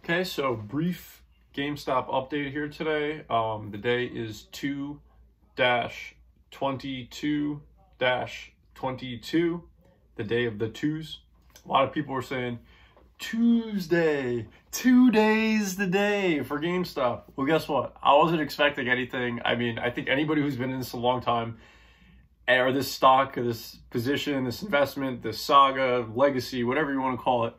Okay, so brief GameStop update here today. The day is 2-22-22, the day of the twos. A lot of people were saying, Tuesday, 2 days the day for GameStop. Well, guess what? I wasn't expecting anything. I mean, I think anybody who's been in this a long time, or this stock, or this position, this investment, this saga, legacy, whatever you want to call it,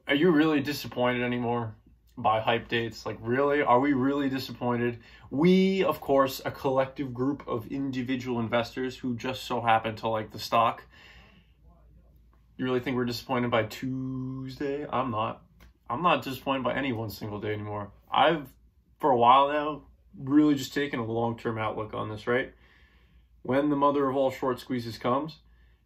are you really disappointed anymore by hype dates? Like, really? Are we really disappointed? We, of course, a collective group of individual investors who just so happen to like the stock. You really think we're disappointed by Tuesday? I'm not. I'm not disappointed by any one single day anymore. I've, for a while now, really just taken a long-term outlook on this, right? When the mother of all short squeezes comes,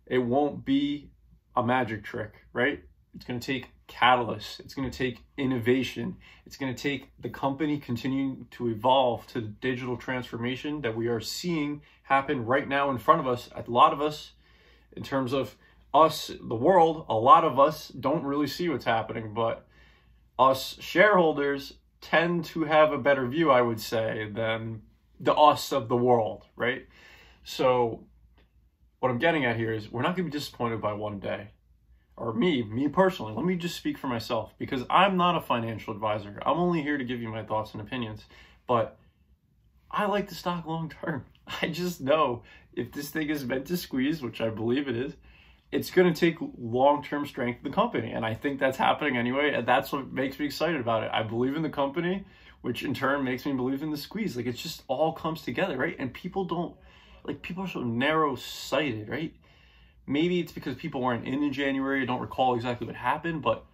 it won't be a magic trick, right? It's going to take catalysts. It's going to take innovation. It's going to take the company continuing to evolve to the digital transformation that we are seeing happen right now in front of us. A lot of us, in terms of us, the world, a lot of us don't really see what's happening, but us shareholders tend to have a better view, I would say, than the us of the world, right? So what I'm getting at here is we're not going to be disappointed by one day. Or me personally, let me just speak for myself, because I'm not a financial advisor. I'm only here to give you my thoughts and opinions, but I like the stock long term. I just know if this thing is meant to squeeze, which I believe it is, it's going to take long-term strength of the company. And I think that's happening anyway. And that's what makes me excited about it. I believe in the company, which in turn makes me believe in the squeeze. Like, it just all comes together, right? And people are so narrow-sighted, right? Maybe it's because people weren't in January. I don't recall exactly what happened, but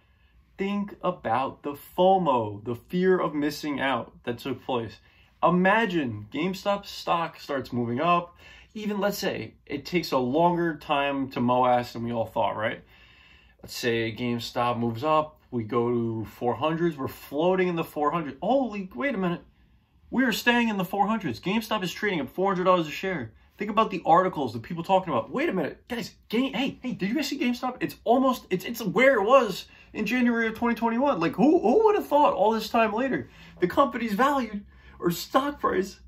think about the FOMO, the fear of missing out that took place. Imagine GameStop stock starts moving up. Even, let's say, it takes a longer time to MOAS than we all thought, right? Let's say GameStop moves up. We go to 400s. We're floating in the 400s. Holy, wait a minute. We are staying in the 400s. GameStop is trading at $400 a share. Think about the articles, the people talking about, wait a minute, guys, hey, did you guys see GameStop? It's almost, it's where it was in January of 2021. Like, who would have thought all this time later the company's valued or stock price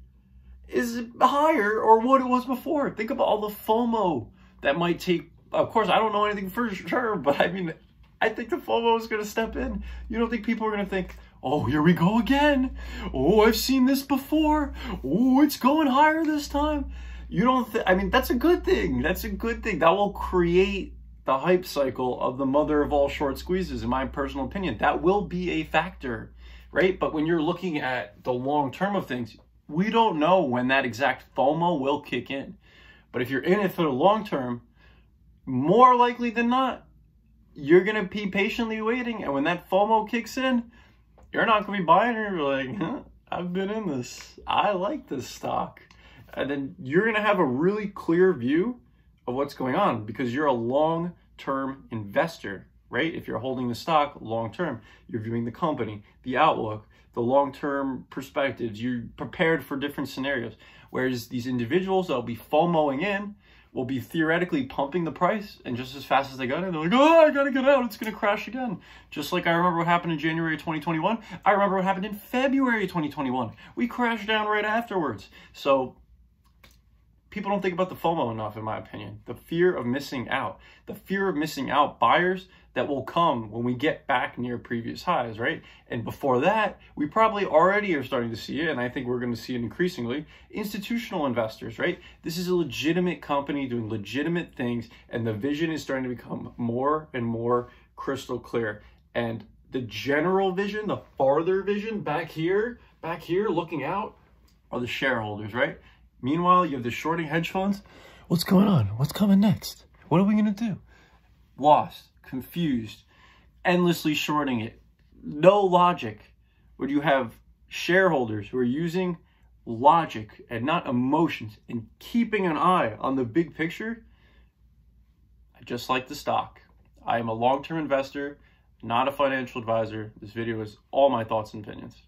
is higher or what it was before? Think about all the FOMO that might take. Of course, I don't know anything for sure, but I mean, I think the FOMO is going to step in. You don't think people are going to think, oh, here we go again. Oh, I've seen this before. Oh, it's going higher this time. You don't I mean, that's a good thing. That's a good thing. That will create the hype cycle of the mother of all short squeezes, in my personal opinion. That will be a factor, right? But when you're looking at the long term of things, we don't know when that exact FOMO will kick in. But if you're in it for the long term, more likely than not, you're going to be patiently waiting. And when that FOMO kicks in, you're not going to be buying it. You're like, I've been in this. I like this stock. And then you're going to have a really clear view of what's going on because you're a long-term investor, right? If you're holding the stock long-term, you're viewing the company, the outlook, the long-term perspectives. You're prepared for different scenarios. Whereas these individuals that will be FOMOing in will be theoretically pumping the price, and just as fast as they got in, they're like, oh, I got to get out. It's going to crash again. Just like I remember what happened in January 2021. I remember what happened in February 2021. We crashed down right afterwards. So people don't think about the FOMO enough, in my opinion. The fear of missing out. The fear of missing out buyers that will come when we get back near previous highs, right? And before that, we probably already are starting to see it, and I think we're going to see it increasingly, institutional investors, right? This is a legitimate company doing legitimate things, and the vision is starting to become more and more crystal clear. And the general vision, the farther vision back here, looking out, are the shareholders, right? Meanwhile, you have the shorting hedge funds. What's going on? What's coming next? What are we going to do? Lost, confused, endlessly shorting it. No logic. Where you have shareholders who are using logic and not emotions and keeping an eye on the big picture. I just like the stock. I am a long-term investor, not a financial advisor. This video is all my thoughts and opinions.